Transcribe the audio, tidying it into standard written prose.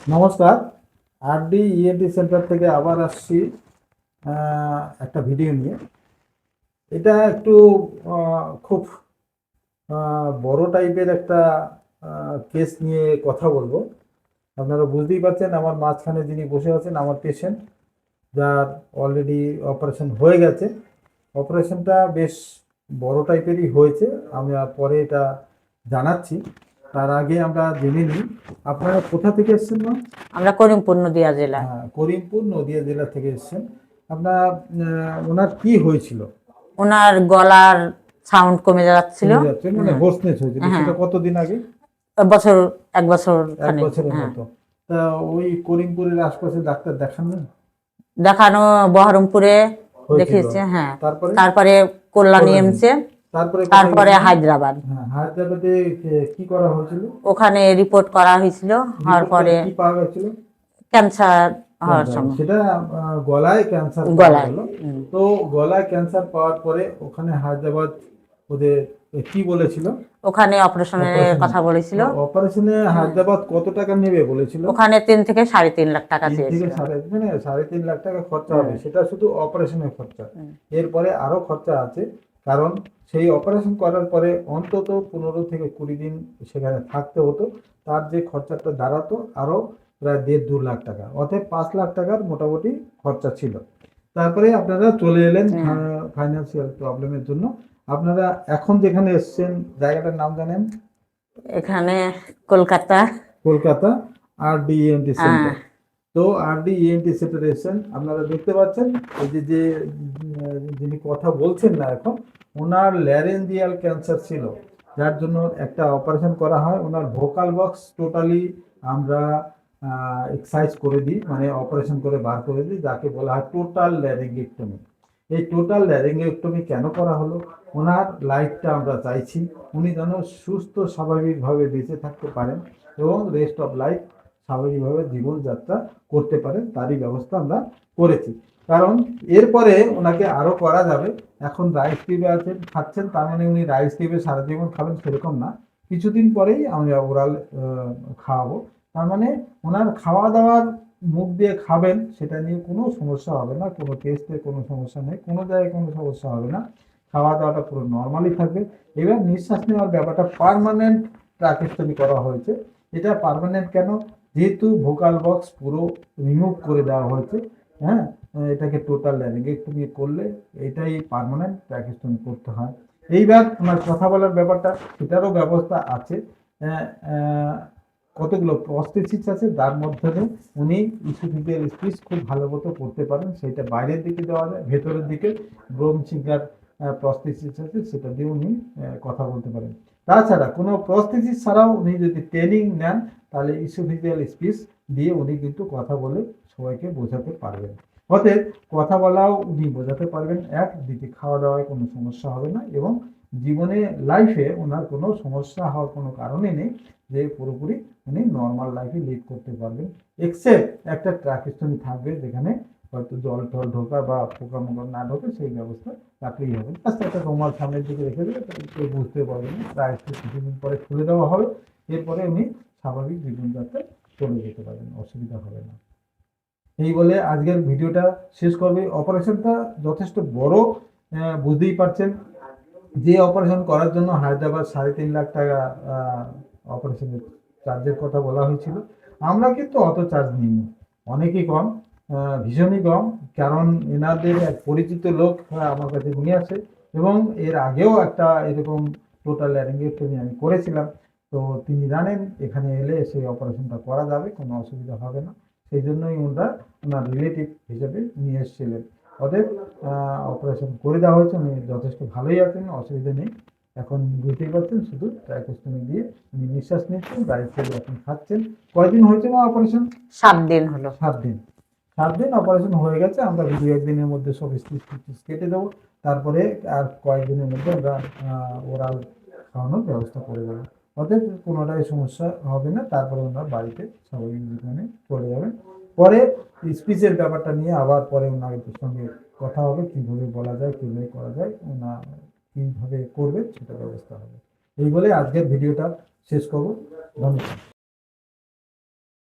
নমস্কার। RD ENT centre থেকে আবার আসছি একটা ভিডিও নিয়ে। এটা একটু খুব বড় টাইপের একটা কেস নিয়ে কথা বলবো। আপনারা বুঝতেই পারছেন আমার মাঝখানে যিনি বসে আছেন আমার পেশেন্ট, যার অলরেডি অপারেশন হয়ে গেছে। অপারেশনটা বেশ বড় টাইপেরই হয়েছে, আমি পরে এটা জানাচ্ছি। তার আগে আমরা জেনে নিই আপনারা কোথা থেকে এসেছেন না? আমরা করিমপুর নদিয়া জেলা। হ্যাঁ, করিমপুর নদিয়া জেলা থেকে এসেছেন। আপনার ওনার কি হয়েছিল? ওনার গলার সাউন্ড কমে যাচ্ছিল। কমে যাচ্ছে মানে হোর্সনেস হয়েছিল, হ্যাঁ। সেটা কতদিন আগে? বছর এক বছর এক খানেক। বছরের হ্যাঁ। মতো। তা ওই করিমপুরের আশপাশে ডাক্তার দেখান না? দেখানো বহরমপুরে হয়েছিল। দেখিয়েছে। হ্যাঁ। তারপরে তারপরে কল্যাণী কল্যাণী। এমসে, তারপরে তারপরে হায়দ্রাবাদ। হ্যাঁ, হায়দ্রাবাদে কি করা হয়েছিল? ওখানে রিপোর্ট করা হয়েছিল, হওয়ার রিপোর্টে পরে কি পাওয়া গেছিল? ক্যান্সার হওয়ার ক্যান্সার। সময় সেটা গলায় ক্যান্সার পাওয়া গলায়। গেল। তো গলায় ক্যান্সার পাওয়ার পরে ওখানে হায়দ্রাবাদ ওদের কি বলেছিল? ওখানে অপারেশনের কথা বলেছিল। অপারেশনে হায়দ্রাবাদ কত টাকা নেবে বলেছিল? ওখানে 3 থেকে 3.5 লাখ টাকা 3 থেকে চেয়েছিল। মানে 3.5 লাখ টাকা খরচা হবে, সেটা শুধু অপারেশনের খরচা। এরপরে আরো খরচা আছে, কারণ সেই অপারেশন করার পরে অন্তত 15 থেকে 20 দিন সেখানে থাকতে হতো। তার যে খরচাটা দাঁড়াতো আরো প্রায় 1.5-2 লাখ টাকা, অর্থাৎ 5 লাখ টাকার মোটামুটি খরচা ছিল। তারপরে আপনারা চলে এলেন ফাইন্যান্সিয়াল প্রবলেমের জন্য। আপনারা এখন যেখানে এসেছেন জায়গাটার নাম জানেন? এখানে কলকাতা। কলকাতা আরডিইএনটি সেন্টার। তো আরডিইএনটি সেন্টারে এসেছেন, আপনারা দেখতে পাচ্ছেন এই যে যিনি কথা বলছেন না এখন, ওনার ল্যারেঞ্জিয়াল ক্যান্সার ছিল, যার জন্য একটা অপারেশন করা হয়। ওনার ভোকাল বক্স টোটালি আমরা এক্সারসাইজ করে দিই, মানে অপারেশন করে বার করে দিই, যাকে বলা হয় টোটাল ল্যারিঙ্গেক্টমি। এই টোটাল ল্যারিঙ্গেক্টমি কেন করা হলো? ওনার লাইফটা আমরা চাইছি উনি যেন সুস্থ স্বাভাবিকভাবে বেঁচে থাকতে পারেন এবং রেস্ট অফ লাইফ স্বাভাবিকভাবে জীবনযাত্রা করতে পারেন, তারই ব্যবস্থা আমরা করেছি। কারণ এরপরে ওনাকে আরো করা যাবে। এখন রাইস টিউবে আছেন, খাচ্ছেন, তার মানে উনি রাইস টিউবে সারা জীবন খাবেন সেরকম না, কিছুদিন পরেই আমরা ওরাল খাওয়াবো। তার মানে ওনার খাওয়া দাওয়ার মুখ দিয়ে খাবেন, সেটা নিয়ে কোনো সমস্যা হবে না, কোনো টেস্টে কোনো সমস্যা নেই, কোনো জায়গায় কোনো সমস্যা হবে না, খাওয়া দাওয়াটা পুরো নর্মালি থাকবে। এবার নিঃশ্বাস নেওয়ার ব্যাপারটা পার্মানেন্ট ট্রাকেস্টমি করা হয়েছে। এটা পার্মানেন্ট কেন? যেহেতু ভোকাল বক্স পুরো রিমুভ করে দেওয়া হয়েছে। হ্যাঁ, এটাকে টোটাল ল্যারিঙ্গেক্টমি করলে এটাই পার্মানেন্ট ট্রাকেস্টমি করতে হয়। এইবার ওনার কথা বলার ব্যাপারটা, সেটারও ব্যবস্থা আছে। কতগুলো প্রস্থেসিস আছে, তার মধ্যে উনি ইসোফেজিয়াল স্পিচ খুব ভালো মতো করতে পারেন, সেটা বাইরের দিকে দেওয়া যায়, ভেতরের দিকে ব্রোম সিঙ্গার প্রস্থেসিস আছে, সেটা দিয়ে উনি কথা বলতে পারেন। তাছাড়া কোনো প্রস্থেসিস ছাড়াও উনি যদি ট্রেনিং নেন, তাহলে ইসোফেজিয়াল স্পিচ দিয়ে উনি কিন্তু কথা বলে সবাইকে বোঝাতে পারবেন। অতএব কথা বলাও উনি বোঝাতে পারবেন, দিকে খাওয়া দাওয়ায় কোনো সমস্যা হবে না, এবং জীবনে লাইফে ওনার কোনো সমস্যা হওয়ার কোনো কারণে নেই, যে পুরোপুরি উনি নর্মাল লাইফে লিড করতে পারবেন। এক্সেপ্ট একটা ট্রাকেস্টমি থাকবে, যেখানে হয়তো জল টল ঢোকা বা পোকামাকড় না ঢোকে, সেই ব্যবস্থা রাখলেই হবে। আস্তে একটা রুমাল সামনের দিকে রেখে দেবে, কেউ বুঝতে পারবে না। প্রায় কিছুদিন পরে খুলে দেওয়া হবে, এরপরে উনি স্বাভাবিক জীবনযাত্রায় চলে যেতে পারবেন, অসুবিধা হবে না। এই বলে আজকের ভিডিওটা শেষ করবে। অপারেশনটা যথেষ্ট বড়, বুঝতেই পারছেন। যে অপারেশন করার জন্য হায়দ্রাবাদ 3.5 লাখ টাকা অপারেশনের চার্জের কথা বলা হয়েছিল, আমরা কিন্তু অত চার্জ নিইনি, অনেকই কম, ভীষণই কম। কারণ এনাদের এক পরিচিত লোক আমার কাছে নিয়ে আসে, এবং এর আগেও একটা এরকম টোটাল ল্যারিঙ্গেক্টমি আমি করেছিলাম। তো তিনি জানেন এখানে এলে সেই অপারেশনটা করা যাবে, কোনো অসুবিধা হবে না, সেই জন্যই ওনার রিলেটিভ হিসেবে নিয়ে এসেছিলেন। অতএব অপারেশন করে দেওয়া হয়েছে, উনি যথেষ্ট ভালোই আছেন, অসুবিধা নেই। এখন বুঝতেই পারছেন, শুধু ট্রাইকোস্টমি দিয়ে উনি নিঃশ্বাস নিচ্ছেন, রাইস থেকে এখন খাচ্ছেন। কয়দিন হয়েছে না অপারেশন? 7 দিন হলো। 7 দিন। 7 দিন অপারেশন হয়ে গেছে। আমরা 2-1 দিনের মধ্যে সব স্টিচ কেটে দেবো, তারপরে আর কয়েকদিনের মধ্যে আমরা ওরাল খাওয়ানোর ব্যবস্থা করে দেবো। অতএব কোনোটাই সমস্যা হবে না, তারপরে ওনার বাড়িতে স্বাভাবিক জীবনে চলে যাবেন। পরে স্পিচের ব্যাপারটা নিয়ে আবার পরে ওনাদের সঙ্গে কথা হবে, কীভাবে বলা যায়, কীভাবে করা যায়, ওনা কীভাবে করবে সেটা ব্যবস্থা হবে। এই বলে আজকের ভিডিওটা শেষ করব। ধন্যবাদ।